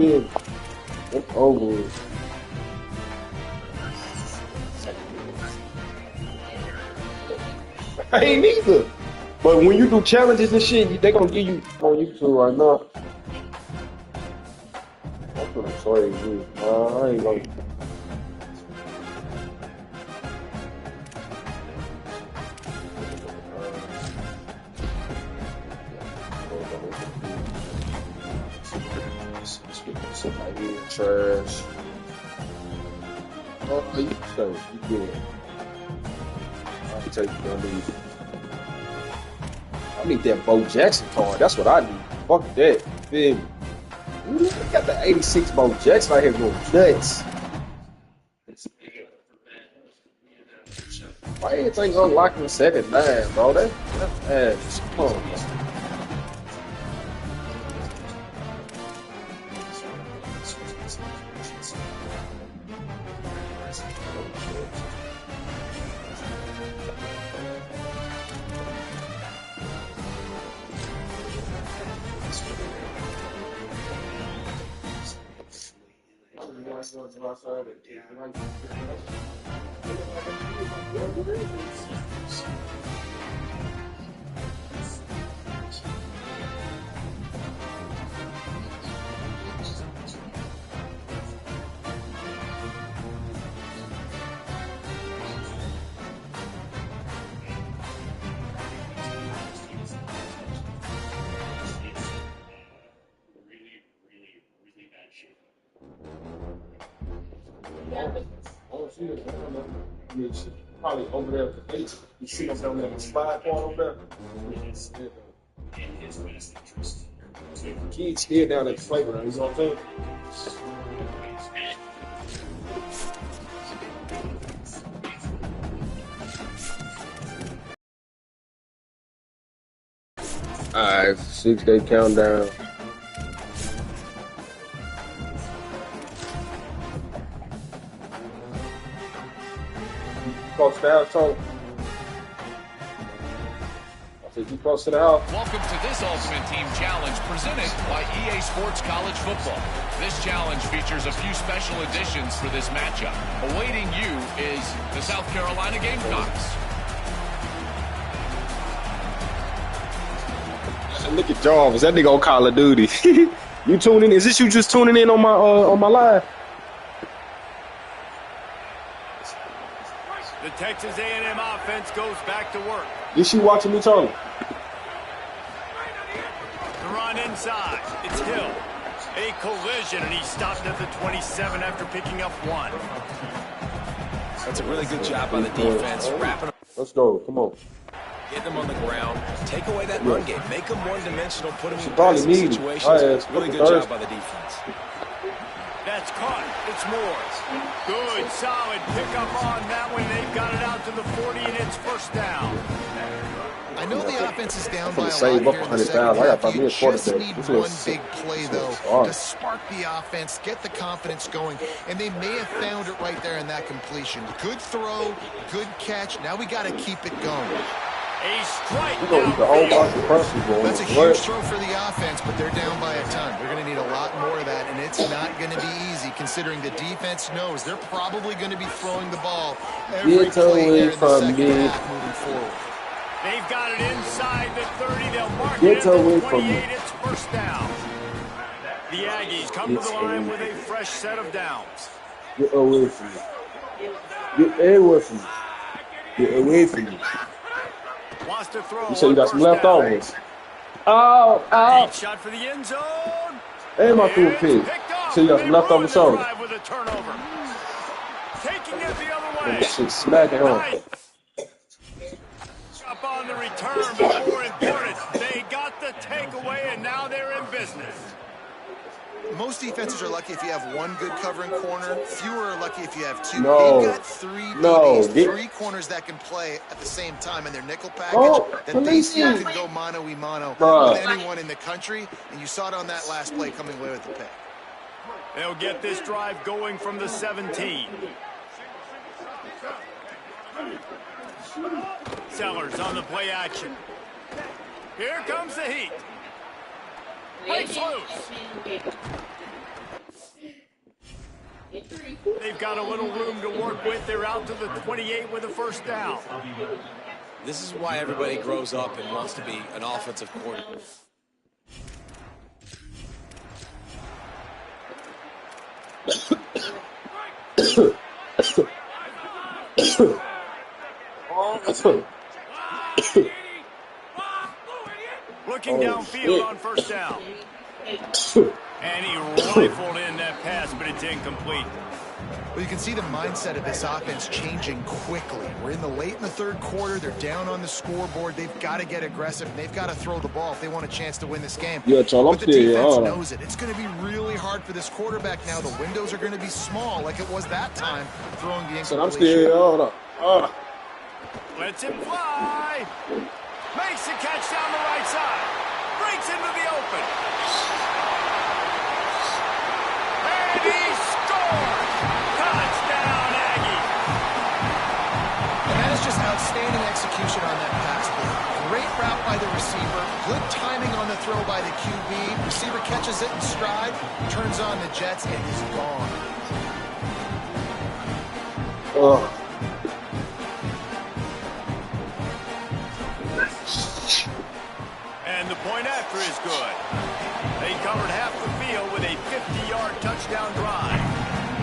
Yeah, it's over. I ain't either. But when you do challenges and shit, they gonna give you on YouTube right now. I'm gonna sorry you. I ain't gonna. Somebody in trash. Oh, you stay. You good. I'll take you on these. I need that Bo Jackson card. That's what I need. Fuck that. Feel me? We got the 86 Bo Jackson out here going nuts. Why everything unlocking second nine, bro? That's ass. Come on, man. Probably over there with the base. You see them down there in the spot part over there. Kids still down at the playground, you know what I'm saying? Alright, 6-day countdown. Close to the house, Tony. I said, you close to the house. Welcome to this Ultimate Team Challenge presented by EA Sports College Football. This challenge features a few special additions for this matchup. Awaiting you is the South Carolina Gamecocks. Look at Jarvis, that nigga on Call of Duty. You tuning in? Is this you just tuning in on my live? The Texas A&M offense goes back to work. Is you watching me, Tony? The run inside. It's Hill. A collision, and he stopped at the 27 after picking up one. That's a really good job by the defense. Wrapping up. Let's go. Come on. Get them on the ground. Take away that run game. Make them one-dimensional. Put them in probably passing situations. Really good job by the defense. That's caught. It's Moores. Good, solid pickup on that one. They've got it out to the 40, and it's first down. I know the offense is down by a lot save up here in the second 100,000. I got half. You me a just quarterback. need This one looks big play, though, hard to spark the offense, get the confidence going, and they may have found it right there in that completion. Good throw, good catch. Now we got to keep it going. A strike. The whole box of pressure going. That's a huge throw for the offense, but they're down by a ton. They're going to need a lot more of that, and it's not going to be easy considering the defense knows they're probably going to be throwing the ball every play here in the second half moving forward. They've got it inside the 30. They'll mark it at the 28. It's first down. The Aggies come to the line with a fresh set of downs. Get away from me. Get away from me. Get away from me. Wants to throw. You said you got some leftovers. Oh, ow. Deep shot for the end zone. And I threw a pick. So you got some leftover shoulder. With a turnover. Taking it the other way. That shit smacking home. Up on the return, but more important, they got the takeaway, and now they're in business. Most defenses are lucky if you have one good covering corner. Fewer are lucky if you have two. No. They've got three corners that can play at the same time in their nickel package that they still can go mano-a-mano with anyone in the country, and you saw it on that last play coming away with the pick. They'll get this drive going from the 17. Sellers on the play action. Here comes the heat. Breaks loose. They've got a little room to work with. They're out to the 28 with a first down. This is why everybody grows up and wants to be an offensive coordinator. Looking downfield on first down. And he rifled in that pass, but it's incomplete. Well, you can see the mindset of this offense changing quickly. We're in the late in the third quarter. They're down on the scoreboard. They've got to get aggressive, and they've got to throw the ball if they want a chance to win this game. Yeah, but the defense knows it. It's going to be really hard for this quarterback now. The windows are going to be small like it was that time throwing the incompletion. I'm still here. Lets him fly. Makes the catch down the right side. Breaks into the open. And he scores! Touchdown, Aggie! And that is just outstanding execution on that pass play. Great route by the receiver. Good timing on the throw by the QB. Receiver catches it in stride, turns on the jets, and is gone. And the point after is good. They covered half the field with a 50-yard touchdown drive.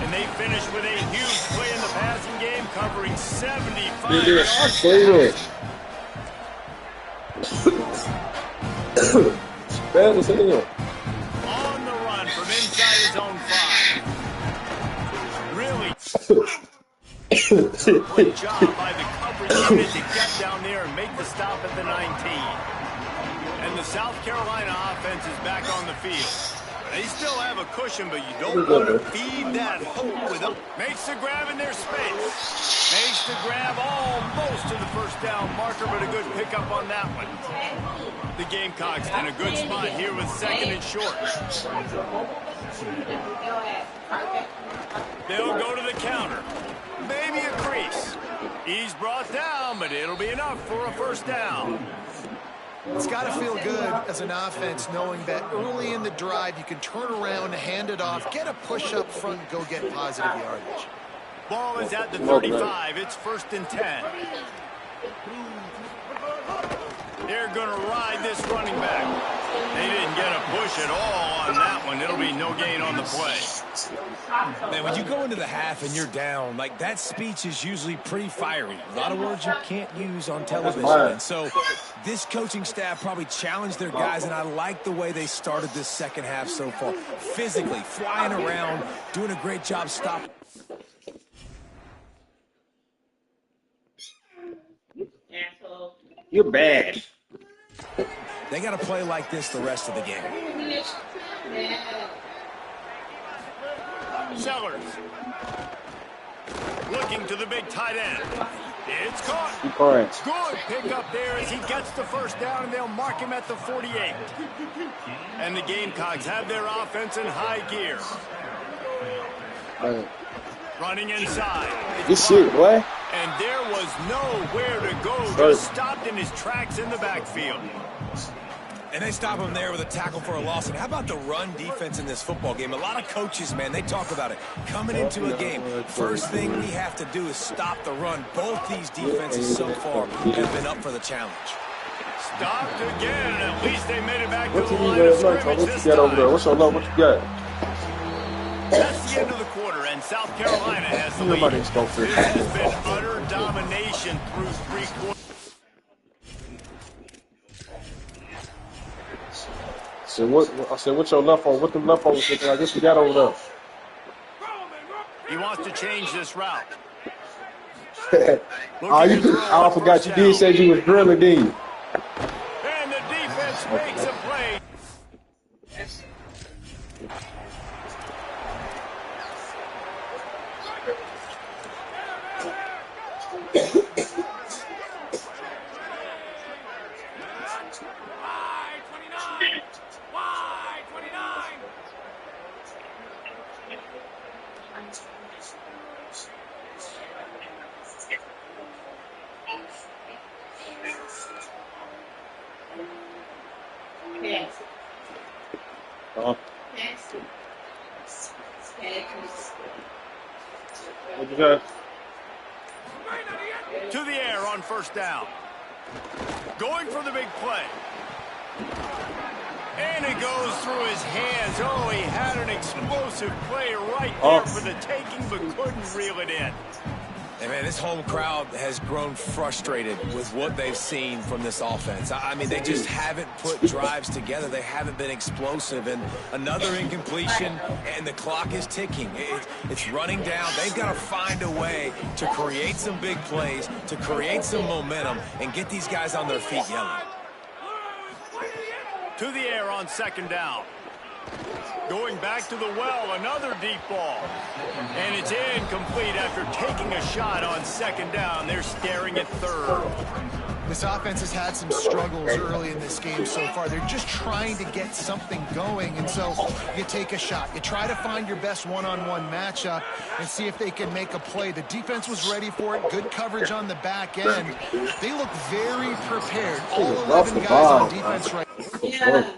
And they finished with a huge play in the passing game, covering 75 yards. Bad as hell. On the run from inside his own 5. Really great job by the coverage unit to get down there and make the stop at the 19. And the South Carolina offense is back on the field. They still have a cushion, but you don't want to feed that hope with them. Makes the grab in their space. Makes the grab almost to the first down marker, but a good pickup on that one. The Gamecocks in a good spot here with second and short. They'll go to the counter. Maybe a crease. He's brought down, but it'll be enough for a first down. It's got to feel good as an offense knowing that early in the drive you can turn around, hand it off, get a push up front, and go get positive yardage. Ball is at the 35. It's first and 10. They're going to ride this running back. They didn't get a push at all on that one. It'll be no gain on the play. Man, when you go into the half and you're down, like that speech is usually pretty fiery. A lot of words you can't use on television. And so this coaching staff probably challenged their guys, and I like the way they started this second half so far. Physically, flying around, doing a great job stopping. You're bad. They got to play like this the rest of the game. Sellers. Looking to the big tight end. It's caught. Good pickup there as he gets the first down, and they'll mark him at the 48. And the Gamecocks have their offense in high gear. Running inside. Good shit, boy. And there was nowhere to go. Just stopped in his tracks in the backfield. And they stop him there with a tackle for a loss. And how about the run defense in this football game? A lot of coaches, man, they talk about it. Coming into a game, first thing we have to do is stop the run. Both these defenses so far have been up for the challenge. Stopped again, and at least they made it back to the line of scrimmage this time. Over there? What's your love? What you got? That's the end of the quarter, and South Carolina has the lead. This has been utter domination through 3 quarters. So what's your left on? What the left on? I guess we got over there. He wants to change this route. I forgot you did say you was drilling, didn't you? And the defense makes a play. To the air on first down. Going for the big play. And it goes through his hands. Oh, he had an explosive play right there for the taking, but couldn't reel it in. And man, this home crowd has grown frustrated with what they've seen from this offense. I mean, they just haven't put drives together. They haven't been explosive. And another incompletion, and the clock is ticking. It's running down. They've got to find a way to create some big plays, to create some momentum, and get these guys on their feet yelling. To the air on second down. Going back to the well, another deep ball. And it's incomplete after taking a shot on second down. They're staring at third. This offense has had some struggles early in this game so far. They're just trying to get something going, and so you take a shot. You try to find your best one-on-one matchup and see if they can make a play. The defense was ready for it. Good coverage on the back end. They look very prepared. All 11 guys on defense right now.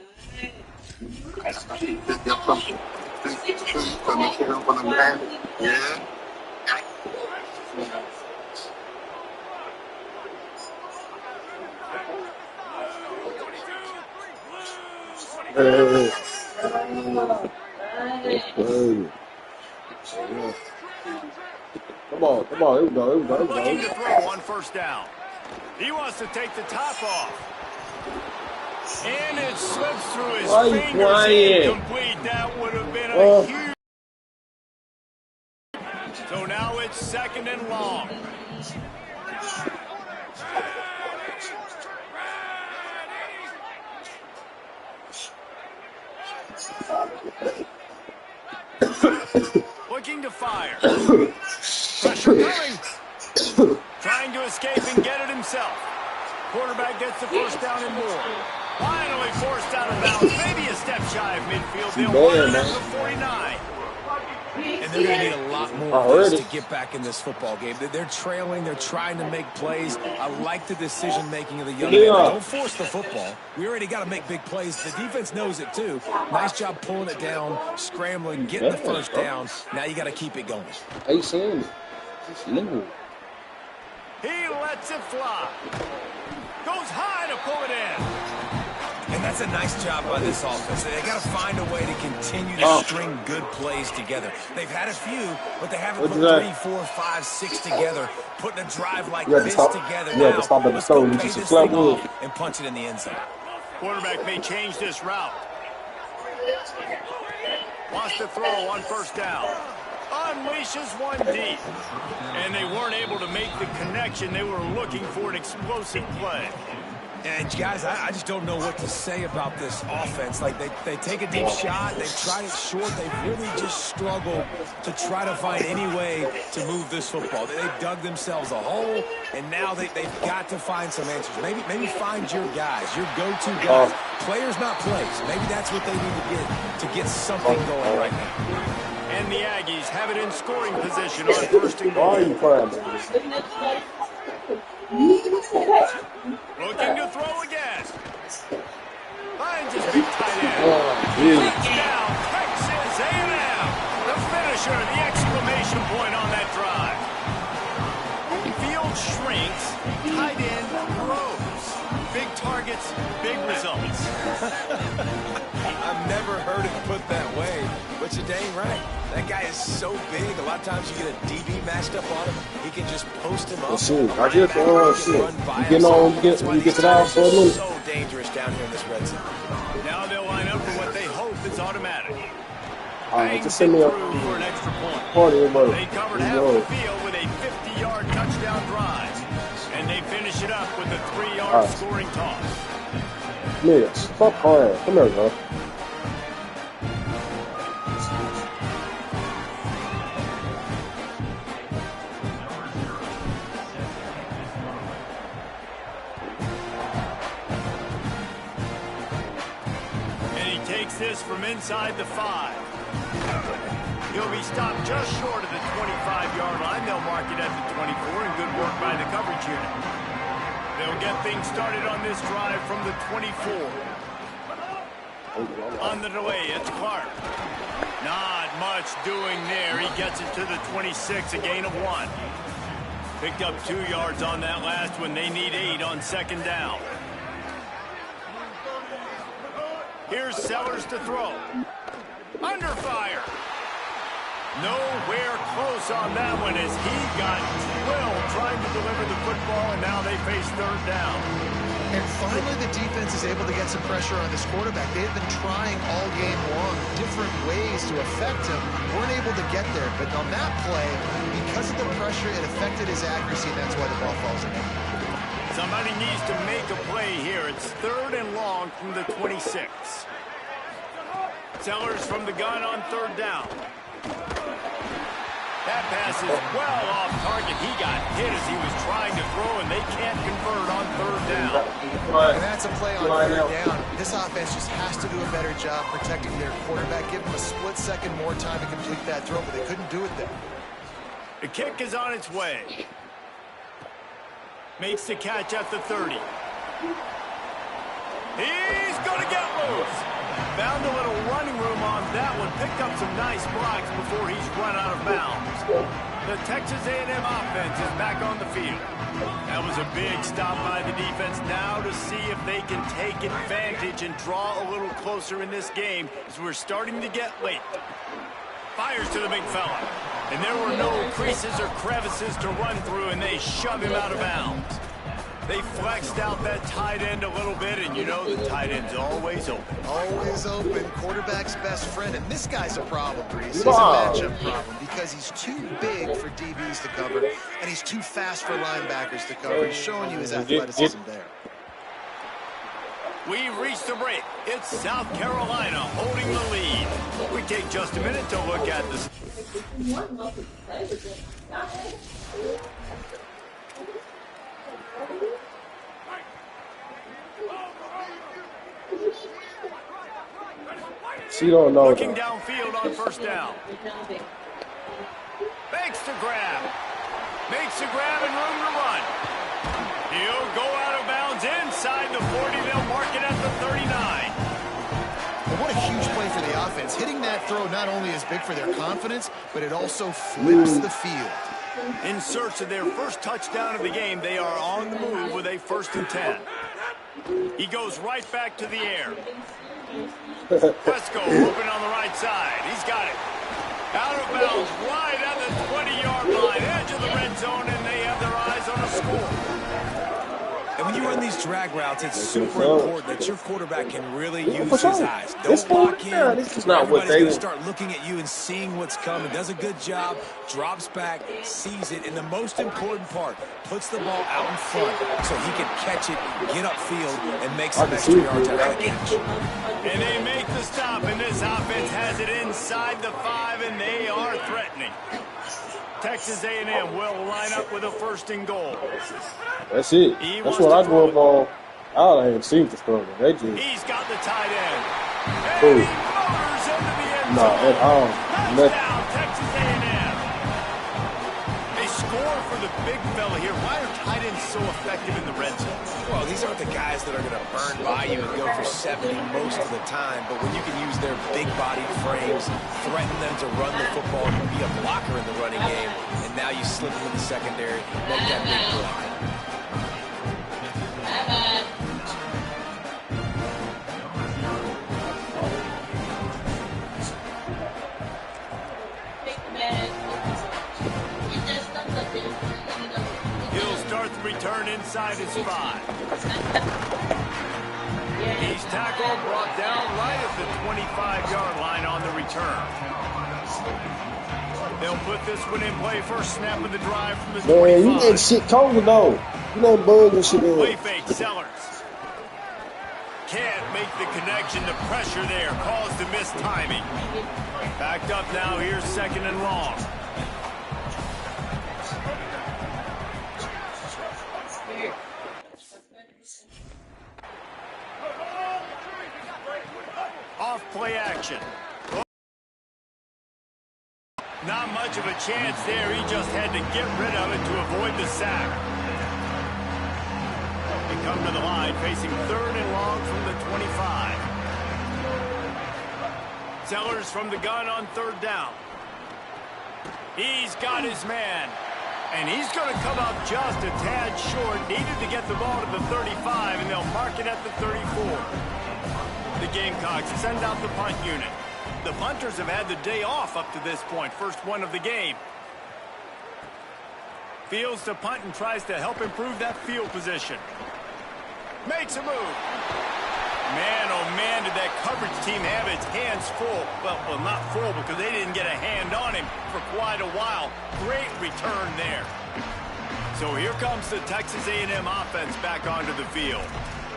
Come on, here we go. Looking to throw on first down. He wants to take the top off. And it slips through his fingers. Incomplete. That would have been a huge. So now it's second and long. Looking to fire. Pressure coming. Trying to escape and get it himself. Quarterback gets the first down and more. Finally forced out of bounds. Maybe a step shy of midfield. They'll run it at the 49. And they're going to need a lot more of this to get back in this football game. They're trailing. They're trying to make plays. I like the decision-making of the young men. Don't force the football. We already got to make big plays. The defense knows it, too. Nice job pulling it down, scrambling, getting the first down. Now you got to keep it going. Are you seeing it? He lets it fly. Goes high to pull it in. And that's a nice job by this offense. They got to find a way to continue to string good plays together. They've had a few, but they haven't put 3, 4, 5, 6 together. Putting a drive like this together now. Let's go pay this thing off and punch it in the end zone. Quarterback may change this route. Wants to throw on first down. Unleashes one deep. And they weren't able to make the connection. They were looking for an explosive play. And guys, I just don't know what to say about this offense. Like they take a deep shot, they've tried it short, they've really just struggled to try to find any way to move this football. They've dug themselves a hole, and now they've got to find some answers. Maybe find your guys, your go-to guys. Players, not plays. Maybe that's what they need to get something going right now. And the Aggies have it in scoring position on first and goal. Looking to throw again. Finds his big tight end. Touchdown, Texas A&M. The finisher, the exclamation point on that drive. Field shrinks, tight end grows. Big targets, big results. I've never heard it put that way, but you're dang right. That guy is so big. A lot of times you get a DB matched up on him. He can just post him up. I get you get to that for a minute. So dangerous down here in this red zone. Now they'll line up for what they hope is automatic. Just send me up for an extra point. They covered half the field with a 50-yard touchdown drive. And they finish it up with a 3-yard scoring toss. Yes, stop crying. Come here, bro. This from inside the 5. He'll be stopped just short of the 25-yard line. They'll mark it at the 24, and good work by the coverage unit. They'll get things started on this drive from the 24. On the delay, it's Clark. Not much doing there. He gets it to the 26, a gain of 1. Picked up 2 yards on that last one. They need 8 on second down. Here's Sellers to throw. Under fire. Nowhere close on that one as he got drilled trying to deliver the football, and now they face third down. And finally, the defense is able to get some pressure on this quarterback. They've been trying all game long different ways to affect him. Weren't able to get there. But on that play, because of the pressure, it affected his accuracy, and that's why the ball falls in. Somebody needs to make a play here. It's 3rd and long from the 26. Sellers from the gun on 3rd down. That pass is well off target. He got hit as he was trying to throw, and they can't convert on 3rd down. And that's a play on 3rd down. This offense just has to do a better job protecting their quarterback. Give them a split second more time to complete that throw, but they couldn't do it there. The kick is on its way. Makes the catch at the 30. He's going to get loose. Found a little running room on that one. Picked up some nice blocks before he's run out of bounds. The Texas A&M offense is back on the field. That was a big stop by the defense. Now to see if they can take advantage and draw a little closer in this game as we're starting to get late. Fires to the big fella. And there were no creases or crevices to run through, and they shove him out of bounds. They flexed out that tight end a little bit, and you know the tight end's always open. Always open, quarterback's best friend, and this guy's a problem, Reese. He's a matchup problem because he's too big for DBs to cover, and he's too fast for linebackers to cover. He's showing you his athleticism there. We reached the break. It's South Carolina holding the lead. We take just a minute to look at this. She don't know. Looking downfield on 1st down. Makes the grab. Makes the grab and room to run. He'll go out of bounds inside the 40. They'll mark it at the 39. Well, what a huge play for the offense. Hitting that throw not only is big for their confidence, but it also flips the field. In search of their first touchdown of the game, they are on the move with a 1st and 10. He goes right back to the air. Wesco open on the right side. He's got it. Out of bounds, right at the 20-yard line, edge of the red zone, and they have their eyes on a score. And when you run these drag routes, it's super important that your quarterback can really use his eyes. Don't lock in. This is not what Everybody's they going to start looking at you and seeing what's coming. Does a good job, drops back, sees it, and the most important part, puts the ball out in front so he can catch it, get upfield, and make some extra yards after the catch. And they make the stop, and this offense has it inside the 5, and they are threatening. Texas A&M will line up with a 1st and goal. That's it. That's what I grew up on. I ain't seen the struggle. They just. He's got the tight end. And he motors into the end zone. No, at all. Touchdown, Texas A&M. They score for the big fella here. Why are tight ends so effective in the red zone? Well, these aren't the guys that are going to burn by you and go for 70 most of the time, but when you can use their big-bodied frames, threaten them to run the football and be a blocker in the running game, and now you slip them in the secondary, make that big play. He'll start the return inside his 5. He's tackled, brought down right at the 25-yard line on the return. They'll put this one in play. First snap of the drive from the 25. Man, you getting shit cold though. You know bugs and shit. Play fake, Sellers. Can't make the connection. The pressure there caused the missed timing. Backed up now. Here's 2nd and long. Off play action. Not much of a chance there. He just had to get rid of it to avoid the sack. They come to the line facing 3rd and long from the 25. Sellers from the gun on third down. He's got his man. And he's going to come up just a tad short. Needed to get the ball to the 35, and they'll mark it at the 34. The Gamecocks send out the punt unit. The punters have had the day off up to this point. First one of the game. Fields to punt and tries to help improve that field position. Makes a move. Man, oh man, did that coverage team have its hands full. Well, not full because they didn't get a hand on him for quite a while. Great return there. So here comes the Texas A&M offense back onto the field.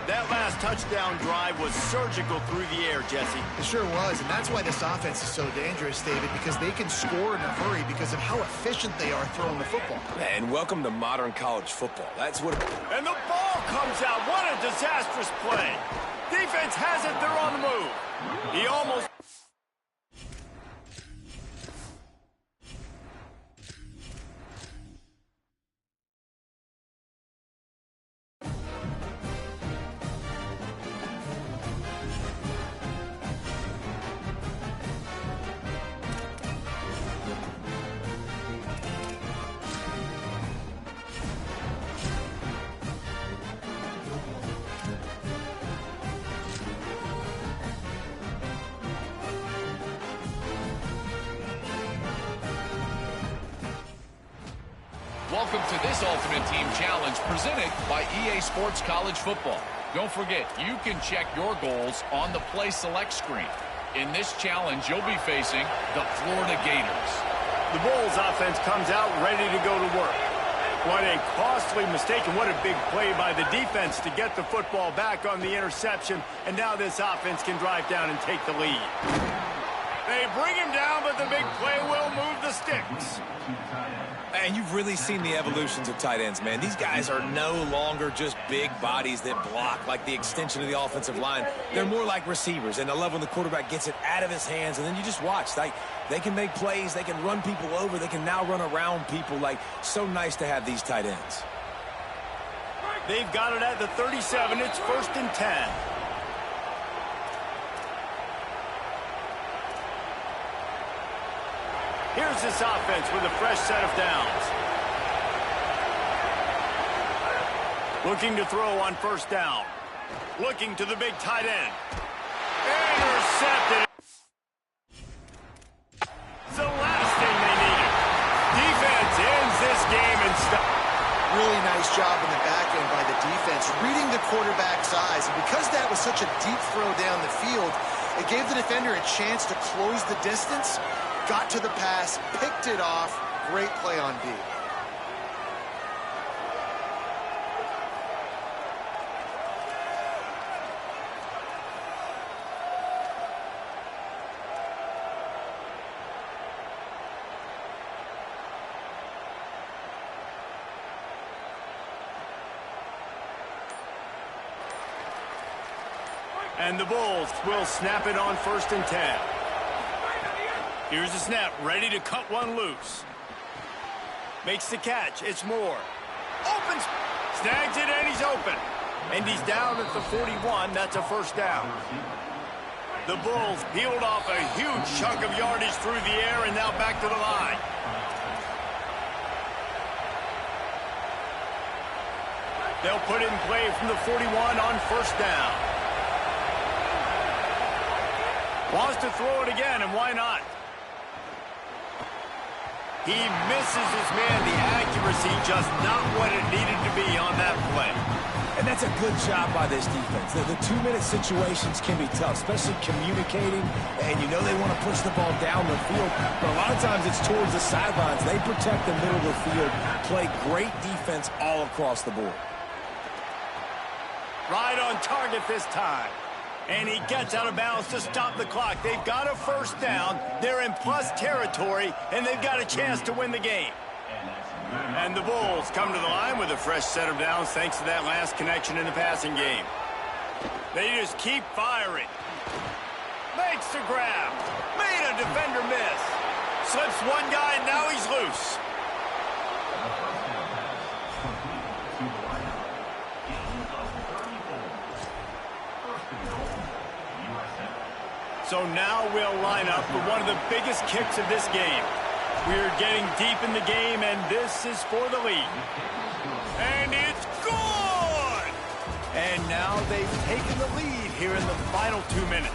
That last touchdown drive was surgical through the air, Jesse. It sure was, and that's why this offense is so dangerous, David, because they can score in a hurry because of how efficient they are throwing the football. And welcome to modern college football. That's what... And the ball comes out. What a disastrous play. Defense has it. They're on the move. He almost... Welcome to this Ultimate Team Challenge presented by EA Sports College Football. Don't forget, you can check your goals on the Play Select screen. In this challenge, you'll be facing the Florida Gators. The Bulls offense comes out ready to go to work. What a costly mistake and what a big play by the defense to get the football back on the interception. And now this offense can drive down and take the lead. They bring him down, but the big play will move the sticks. And you've really seen the evolutions of tight ends, man. These guys are no longer just big bodies that block like the extension of the offensive line. They're more like receivers, and I love when the quarterback gets it out of his hands, and then you just watch. Like, they can make plays, they can run people over, they can now run around people. Like, so nice to have these tight ends. They've got it at the 37. It's 1st and 10. Here's this offense with a fresh set of downs. Looking to throw on 1st down. Looking to the big tight end. Intercepted. It's the last thing they needed. Defense ends this game and stop. Really nice job in the back end by the defense, reading the quarterback's eyes. And because that was such a deep throw down the field, it gave the defender a chance to close the distance. Got to the pass, picked it off. Great play on D. And the Bulls will snap it on 1st and 10. Here's the snap, ready to cut one loose. Makes the catch, it's Moore. Opens, snags it, and he's open. And he's down at the 41, that's a 1st down. The Bulls peeled off a huge chunk of yardage through the air and now back to the line. They'll put it in play from the 41 on 1st down. Wants to throw it again, and why not? He misses his man. The accuracy just not what it needed to be on that play. And that's a good job by this defense. The 2-minute situations can be tough, especially communicating. And you know they want to push the ball down the field, but a lot of times it's towards the sidelines. They protect the middle of the field, play great defense all across the board. Right on target this time. And he gets out of bounds to stop the clock. They've got a 1st down. They're in plus territory, and they've got a chance to win the game. And the Bulls come to the line with a fresh set of downs thanks to that last connection in the passing game. They just keep firing. Makes the grab. Made a defender miss. Slips one guy, and now he's loose. So now we'll line up for one of the biggest kicks of this game. We're getting deep in the game, and this is for the lead. And it's good! And now they've taken the lead here in the final 2 minutes.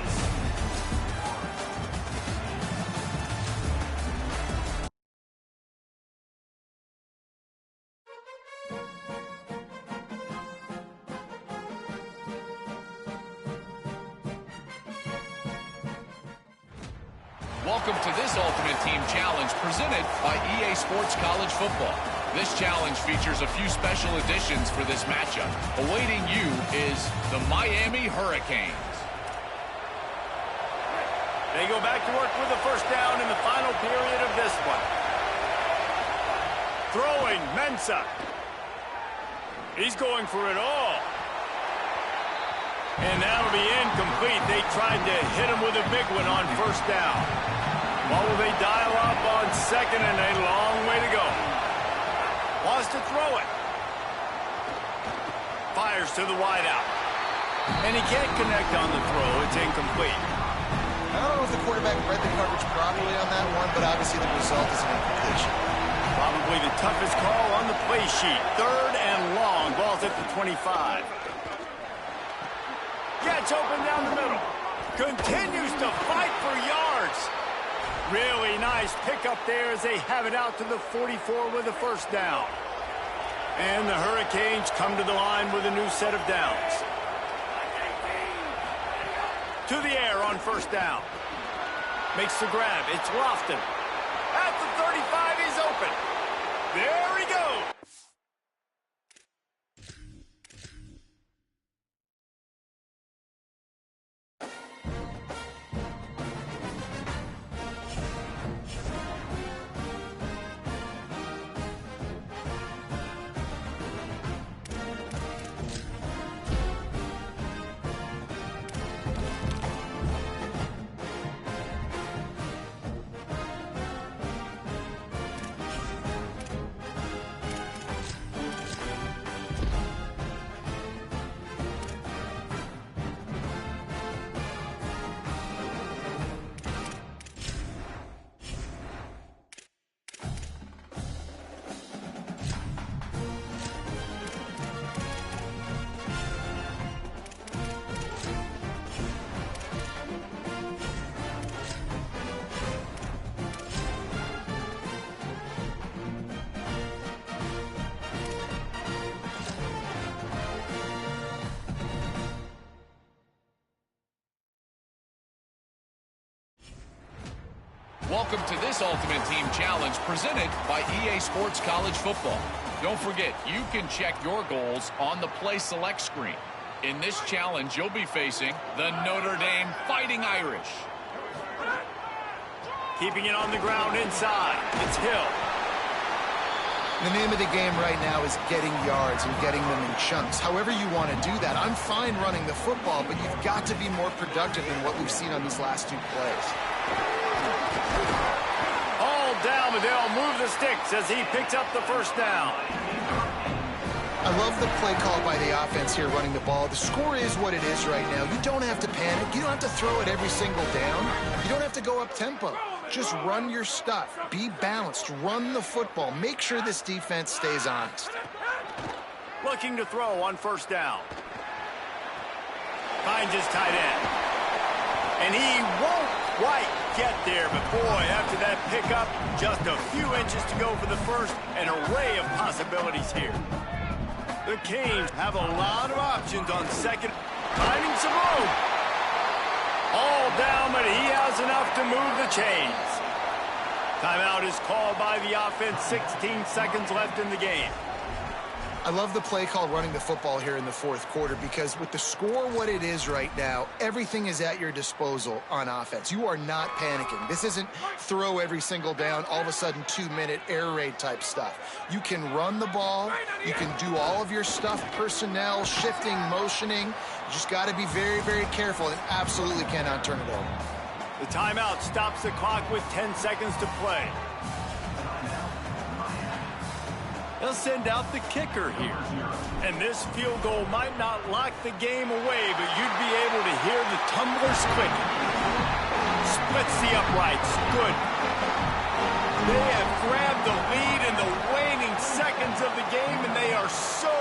Welcome to this Ultimate Team Challenge presented by EA Sports College Football. This challenge features a few special additions for this matchup. Awaiting you is the Miami Hurricanes. They go back to work with the first down in the final period of this one. Throwing, Mensah. He's going for it all. And that'll be incomplete. They tried to hit him with a big one on first down. What will they dial up on second, and a long way to go. Wants to throw it. Fires to the wideout. And he can't connect on the throw. It's incomplete. I don't know if the quarterback read the coverage properly on that one, but obviously the result is an incompletion. Probably the toughest call on the play sheet. 3rd and long. Ball's at the 25. Gets open down the middle. Continues to fight for yards. Really nice pickup there as they have it out to the 44 with a first down. And the Hurricanes come to the line with a new set of downs. To the air on first down. Makes the grab. It's Lofton. At the 35, he's open. There he goes. Welcome to this Ultimate Team Challenge presented by EA Sports College Football. Don't forget, you can check your goals on the Play Select screen. In this challenge, you'll be facing the Notre Dame Fighting Irish. Keeping it on the ground inside. It's Hill. The name of the game right now is getting yards and getting them in chunks. However you want to do that. I'm fine running the football, but you've got to be more productive than what we've seen on these last 2 plays. All down, but they'll move the sticks as he picks up the first down. I love the play call by the offense here running the ball. The score is what it is right now. You don't have to panic. You don't have to throw it every single down. You don't have to go up tempo. Just run your stuff. Be balanced. Run the football. Make sure this defense stays honest. Looking to throw on first down. Finds his tight end. And he won't quite get there, but boy, after that pickup, just a few inches to go for the first. An array of possibilities here. The Canes have a lot of options on second. Finding some room. All down, but he has enough to move the chains. Timeout is called by the offense. 16 seconds left in the game. I love the play call running the football here in the 4th quarter because with the score what it is right now, everything is at your disposal on offense. You are not panicking. This isn't throw every single down, all of a sudden 2-minute air raid type stuff. You can run the ball. You can do all of your stuff, personnel, shifting, motioning. You just got to be very, very careful and absolutely cannot turn it over. The timeout stops the clock with 10 seconds to play. They'll send out the kicker here. And this field goal might not lock the game away, but you'd be able to hear the tumblers clicking. Splits the uprights. Good. They have grabbed the lead in the waning seconds of the game, and they are so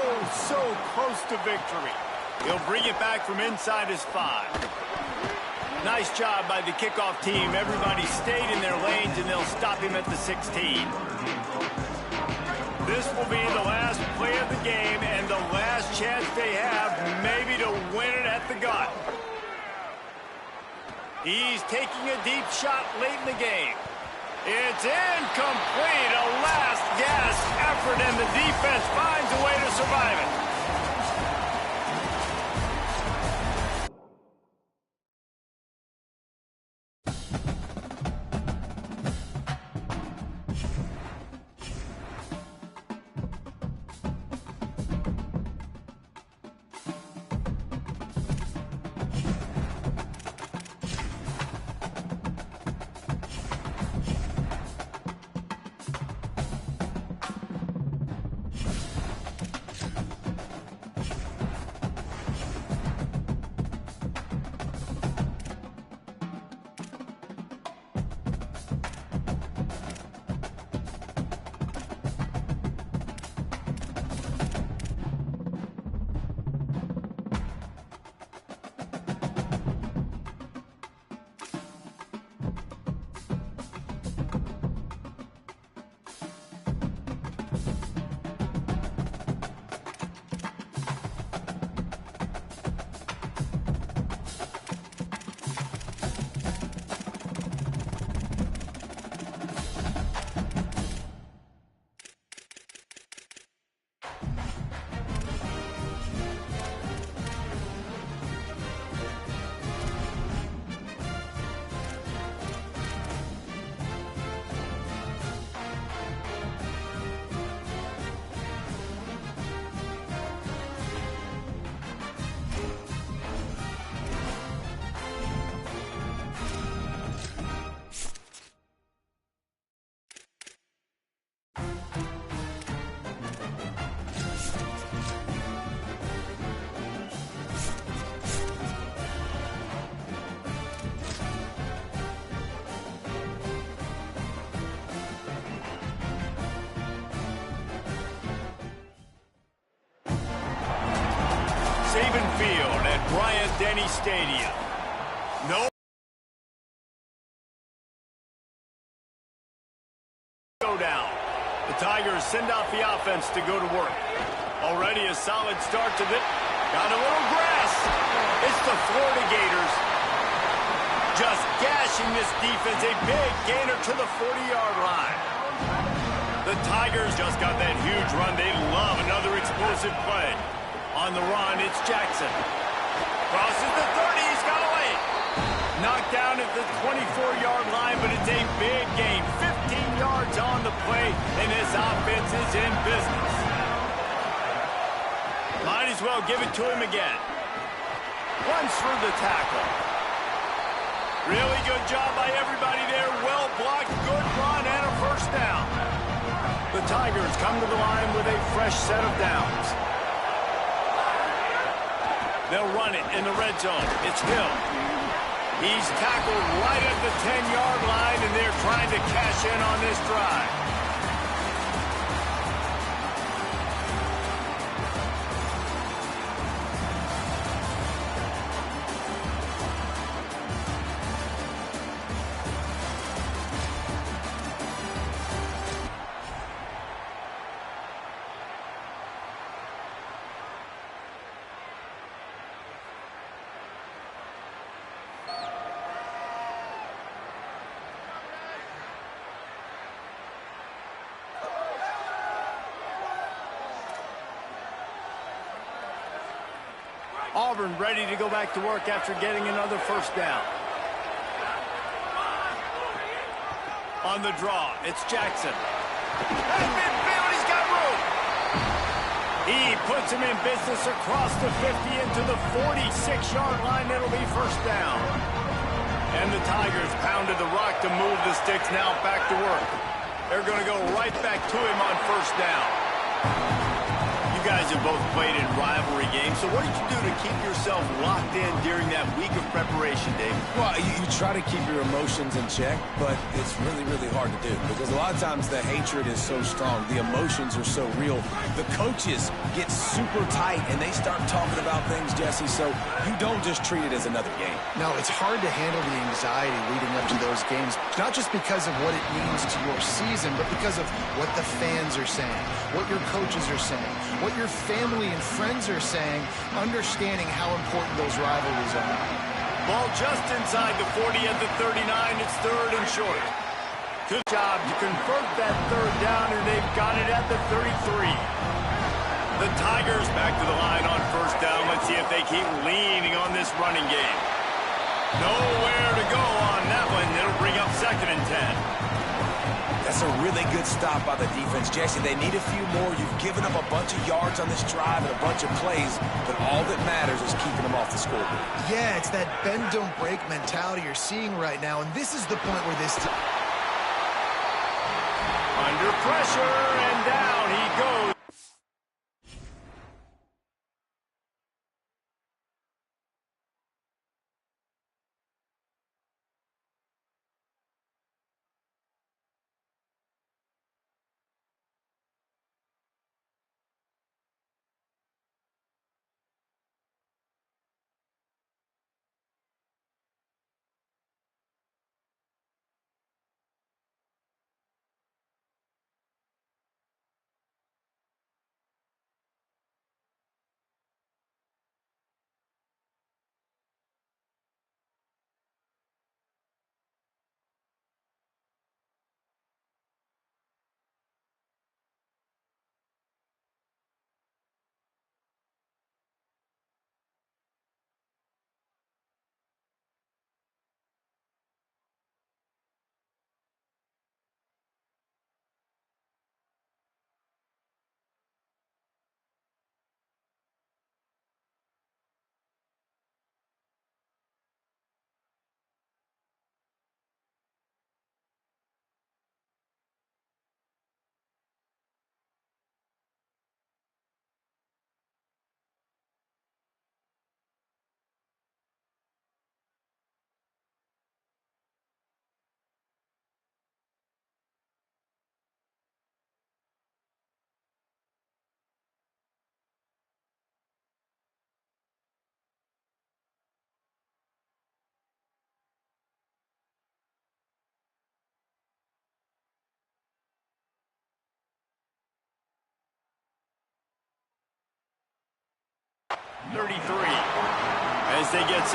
close to victory. He'll bring it back from inside his 5. Nice job by the kickoff team. Everybody stayed in their lanes, and they'll stop him at the 16. This will be the last play of the game and the last chance they have maybe to win it at the gut. He's taking a deep shot late in the game. It's incomplete. A last-gasp effort, and the defense finds a way to survive it. Saban Field at Bryant-Denny Stadium. No go down. The Tigers send out the offense to go to work. Already a solid start to this. Got a little grass. It's the Florida Gators just gashing this defense. A big gainer to the 40-yard line. The Tigers just got that huge run. They love another explosive play. On the run, it's Jackson. Crosses the 30, he's got away. Knocked down at the 24-yard line, but it's a big gain. 15 yards on the play, and this offense is in business. Might as well give it to him again. Runs through the tackle. Really good job by everybody there. Well blocked, good run, and a first down. The Tigers come to the line with a fresh set of downs. They'll run it in the red zone. It's Hill. He's tackled right at the 10-yard line, and they're trying to cash in on this drive. Auburn ready to go back to work after getting another first down. On the draw, it's Jackson. At midfield, he's got room. He puts him in business across the 50 into the 46-yard line. It'll be first down. And the Tigers pounded the rock to move the sticks. Now back to work. They're going to go right back to him on first down. You guys have both played in rivalry games, so what did you do to keep yourself locked in during that week of preparation, Dave? Well, you try to keep your emotions in check, but it's really, really hard to do because a lot of times the hatred is so strong. The emotions are so real. The coaches get super tight, and they start talking about things, Jesse, so you don't just treat it as another game. No, it's hard to handle the anxiety leading up to those games, not just because of what it means to your season, but because of what the fans are saying, what your coaches are saying, what your family and friends are saying, understanding how important those rivalries are. Ball just inside the 40 at the 39. It's third and short. Good job to convert that third down, and they've got it at the 33. The Tigers back to the line on first down. Let's see if they keep leaning on this running game. Nowhere to go on that one. It'll bring up second and 10. That's a really good stop by the defense, Jesse. They need a few more. You've given up a bunch of yards on this drive and a bunch of plays, but all that matters is keeping them off the scoreboard. Yeah, it's that bend, don't break mentality you're seeing right now, and this is the point where this... Under pressure, and down he goes. .33 as they get set.